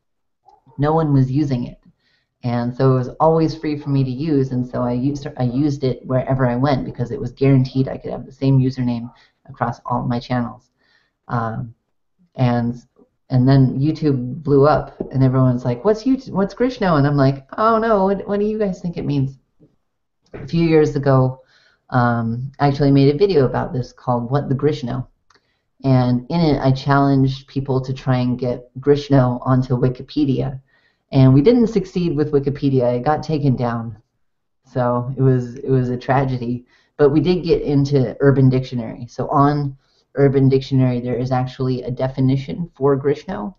no one was using it. And so it was always free for me to use, and so I used it wherever I went because it was guaranteed I could have the same username across all of my channels. And then YouTube blew up, and everyone's like, what's Grishno? And I'm like, oh no, what do you guys think it means? A few years ago, I actually made a video about this called What the Grishno. And in it, I challenged people to try and get Grishno onto Wikipedia. And we didn't succeed with Wikipedia. It got taken down. So it was a tragedy. But we did get into Urban Dictionary. So on Urban Dictionary, there is actually a definition for Grishno.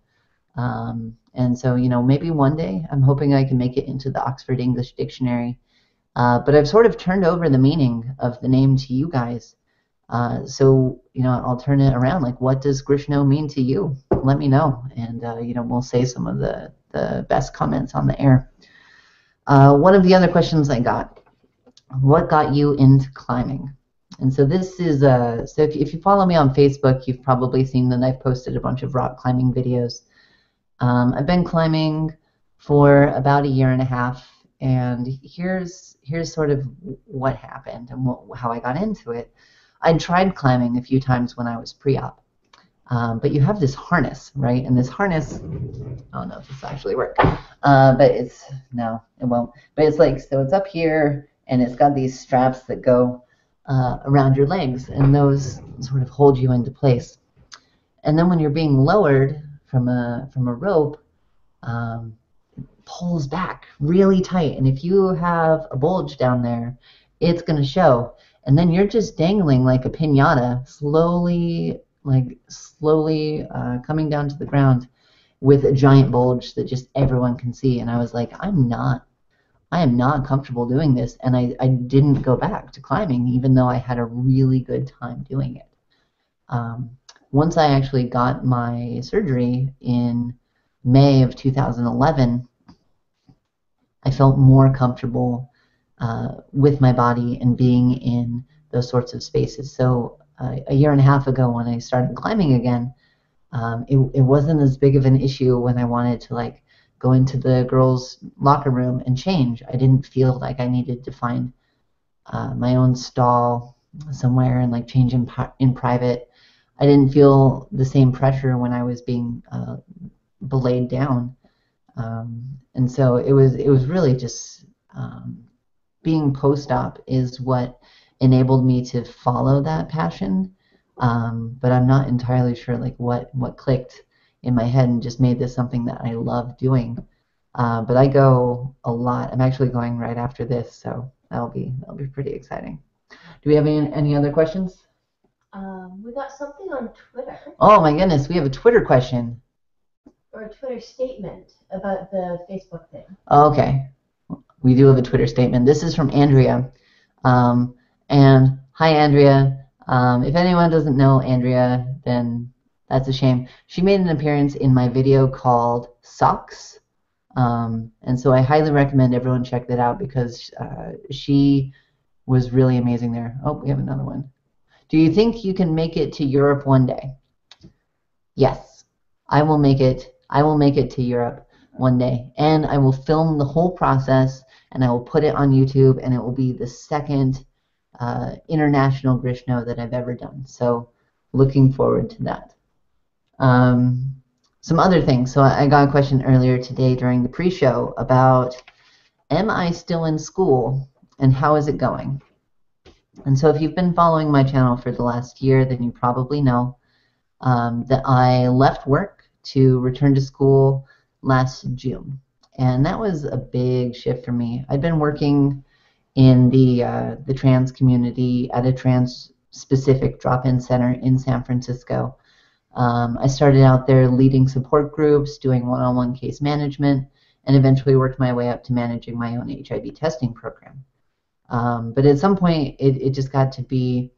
And so, maybe one day, I'm hoping I can make it into the Oxford English Dictionary. But I've sort of turned over the meaning of the name to you guys. So, I'll turn it around. Like, what does Grishno mean to you? Let me know. And, we'll say some of the best comments on the air. One of the other questions I got, what got you into climbing? And so this is, so if you follow me on Facebook, you've probably seen that I've posted a bunch of rock climbing videos. I've been climbing for about a year and a half. And here's sort of what happened and how I got into it. I'd tried climbing a few times when I was pre-op, but you have this harness, right? And this harness, I don't know if this actually works, but no, it won't. But it's like, so it's up here, and it's got these straps that go around your legs, and those sort of hold you into place. And then when you're being lowered from a rope, pulls back really tight, and if you have a bulge down there, it's going to show, and then you're just dangling like a piñata, slowly coming down to the ground with a giant bulge that just everyone can see. And I was like, I am not comfortable doing this, and I didn't go back to climbing even though I had a really good time doing it. Once I actually got my surgery in May of 2011, I felt more comfortable with my body and being in those sorts of spaces. So a year and a half ago when I started climbing again, it wasn't as big of an issue when I wanted to like go into the girls' locker room and change. I didn't feel like I needed to find my own stall somewhere and like change in private. I didn't feel the same pressure when I was being belayed down. And so it was really just being post-op is what enabled me to follow that passion. But I'm not entirely sure like what clicked in my head and just made this something that I love doing. But I go a lot. I'm actually going right after this, so that'll be pretty exciting. Do we have any other questions? We got something on Twitter. Oh my goodness, we have a Twitter question. Or a Twitter statement about the Facebook thing. Okay, we do have a Twitter statement. This is from Andrea. And hi, Andrea. If anyone doesn't know Andrea, then that's a shame. She made an appearance in my video called Socks. And so I highly recommend everyone check that out because she was really amazing there. Oh, we have another one. Do you think you can make it to Europe one day? Yes, I will make it. I will make it to Europe one day, and I will film the whole process, and I will put it on YouTube, and it will be the second international Grishno that I've ever done. So, looking forward to that. Some other things. So, I got a question earlier today during the pre-show about, am I still in school, and how is it going? And so, if you've been following my channel for the last year, then you probably know that I left work to return to school last June. And that was a big shift for me. I'd been working in the trans community at a trans specific drop-in center in San Francisco. I started out there leading support groups, doing one-on-one case management, and eventually worked my way up to managing my own HIV testing program. But at some point, it just got to be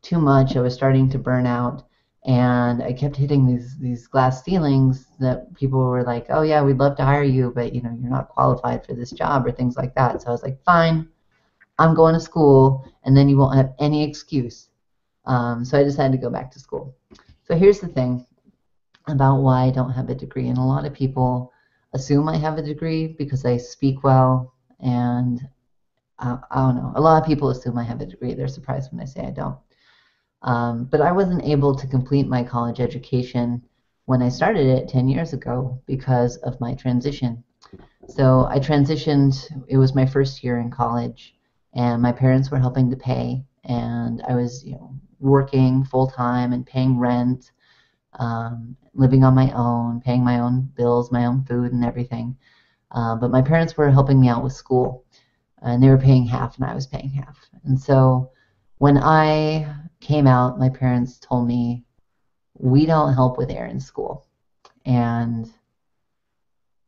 too much. I was starting to burn out, and I kept hitting these glass ceilings that people were like, "Oh yeah, we'd love to hire you, but you know you're not qualified for this job," or things like that. So I was like, "Fine, I'm going to school, and then you won't have any excuse." So I decided to go back to school. So here's the thing about why I don't have a degree, and a lot of people assume I have a degree because I speak well, and I don't know. A lot of people assume I have a degree. They're surprised when I say I don't. But I wasn't able to complete my college education when I started it 10 years ago because of my transition. So I transitioned, it was my first year in college, and my parents were helping to pay, and I was, working full time and paying rent, living on my own, paying my own bills, my own food, and everything. But my parents were helping me out with school, and they were paying half, and I was paying half. And so when I came out, my parents told me, we don't help with Aaron's school. And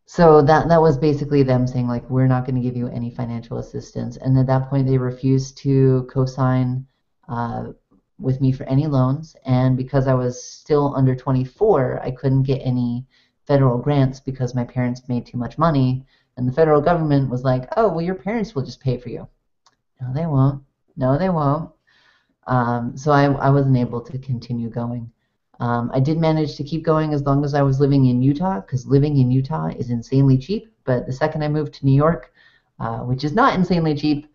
so that was basically them saying, like, we're not going to give you any financial assistance. And at that point, they refused to co-sign with me for any loans. And because I was still under 24, I couldn't get any federal grants because my parents made too much money. And the federal government was like, oh, well, your parents will just pay for you. No, they won't. No, they won't. So I wasn't able to continue going. I did manage to keep going as long as I was living in Utah, because living in Utah is insanely cheap. But the second I moved to New York, which is not insanely cheap,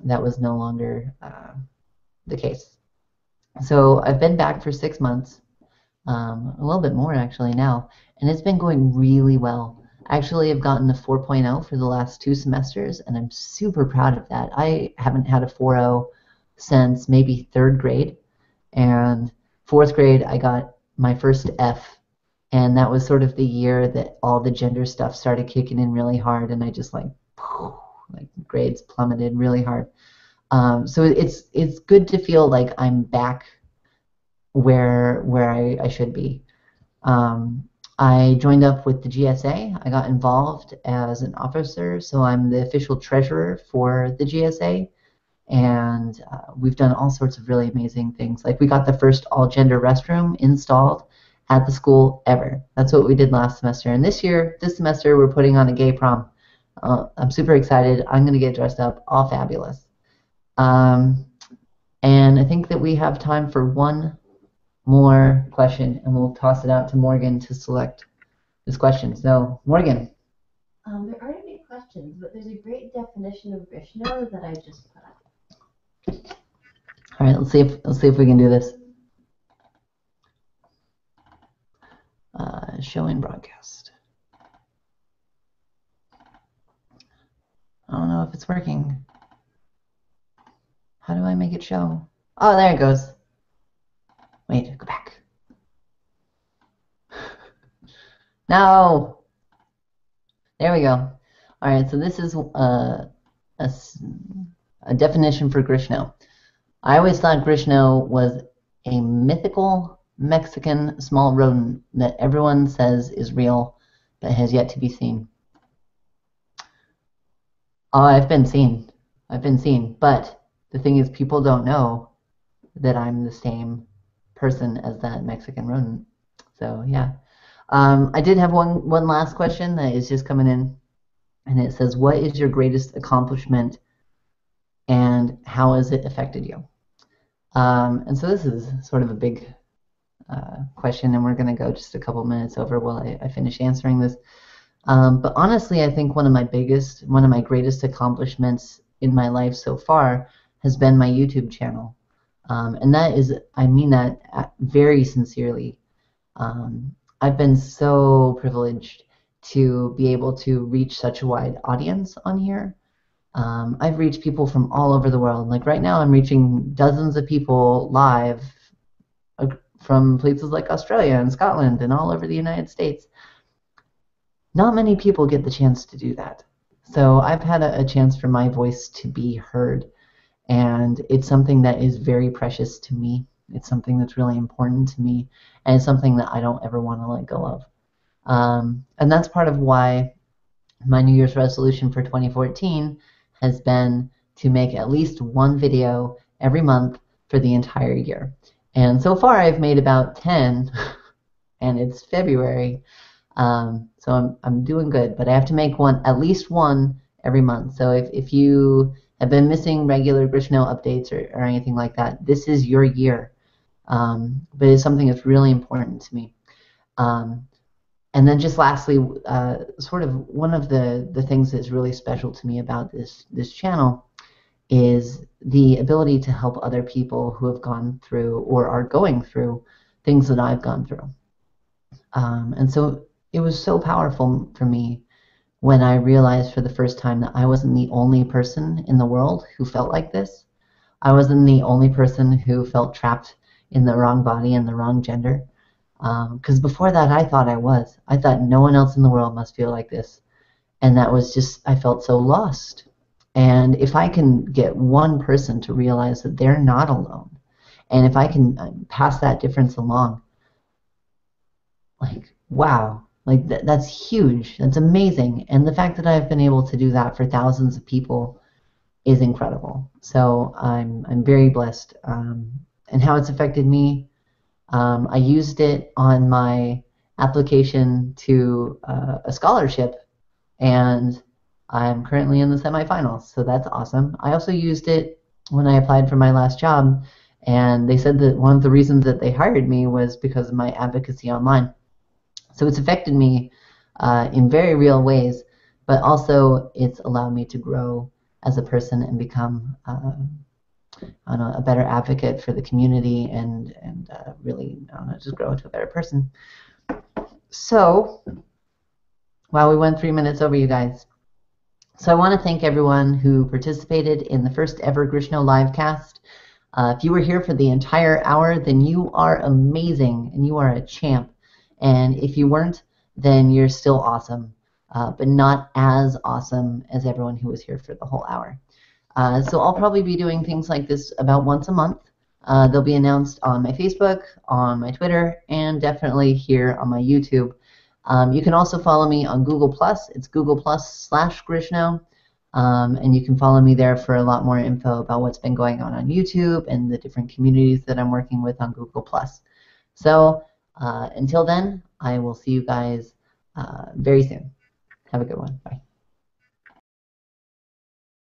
that was no longer the case. So I've been back for 6 months, a little bit more actually now, and it's been going really well. Actually, I've gotten a 4.0 for the last 2 semesters, and I'm super proud of that. I haven't had a 4.0 since maybe third grade, and fourth grade I got my first F, and that was sort of the year that all the gender stuff started kicking in really hard, and I just like grades plummeted really hard. So it's good to feel like I'm back where I should be. I joined up with the GSA. I got involved as an officer, so I'm the official treasurer for the GSA. And we've done all sorts of really amazing things. Like we got the first all-gender restroom installed at the school ever. That's what we did last semester. And this semester, we're putting on a gay prom. I'm super excited. I'm going to get dressed up all fabulous. And I think that we have time for one more question, and we'll toss it out to Morgan to select this question. So, Morgan. There aren't any questions, but there's a great definition of Grishno that I just put up. All right, let's see if we can do this. Showing broadcast. I don't know if it's working. How do I make it show? Oh, there it goes. Wait, go back. No. There we go. All right, so this is a, a definition for Grishno. I always thought Grishno was a mythical Mexican small rodent that everyone says is real but has yet to be seen. Oh, I've been seen. I've been seen. But the thing is, people don't know that I'm the same person as that Mexican rodent. So, yeah. I did have one last question that is just coming in. And it says, what is your greatest accomplishment and how has it affected you? And so this is sort of a big question, and we're going to go just a couple minutes over while I finish answering this. But honestly, I think one of my greatest accomplishments in my life so far has been my YouTube channel. And that is, I mean that very sincerely. I've been so privileged to be able to reach such a wide audience on here. I've reached people from all over the world. Like right now, I'm reaching dozens of people live from places like Australia and Scotland and all over the United States. Not many people get the chance to do that. So I've had a chance for my voice to be heard. And it's something that is very precious to me. It's something that's really important to me. And it's something that I don't ever want to let go of. And that's part of why my New Year's resolution for 2014 has been to make at least one video every month for the entire year. And so far I've made about 10, and it's February. So I'm doing good, but I have to make at least one every month. So if you have been missing regular Grishno updates or anything like that, this is your year. But it's something that's really important to me. And then just lastly, sort of one of the things that's really special to me about this channel is the ability to help other people who have gone through or are going through things that I've gone through. And so it was so powerful for me when I realized for the first time that I wasn't the only person in the world who felt like this. I wasn't the only person who felt trapped in the wrong body and the wrong gender. Because before that, I thought I was. I thought no one else in the world must feel like this. And that was just, I felt so lost. And if I can get one person to realize that they're not alone, and if I can pass that difference along, like, wow, like that's huge. That's amazing. And the fact that I've been able to do that for thousands of people is incredible. So I'm very blessed. And how it's affected me, I used it on my application to a scholarship, and I'm currently in the semifinals, so that's awesome. I also used it when I applied for my last job, and they said that one of the reasons that they hired me was because of my advocacy online. So it's affected me in very real ways, but also it's allowed me to grow as a person and become a better advocate for the community and really just grow into a better person. So, wow, we went 3 minutes over, you guys. So I want to thank everyone who participated in the first ever Grishno livecast. If you were here for the entire hour, then you are amazing and you are a champ. And if you weren't, then you're still awesome, but not as awesome as everyone who was here for the whole hour. So I'll probably be doing things like this about once a month. They'll be announced on my Facebook, on my Twitter, and definitely here on my YouTube. You can also follow me on Google+. It's Google+/Grishno. And you can follow me there for a lot more info about what's been going on YouTube and the different communities that I'm working with on Google+. So until then, I will see you guys very soon. Have a good one. Bye.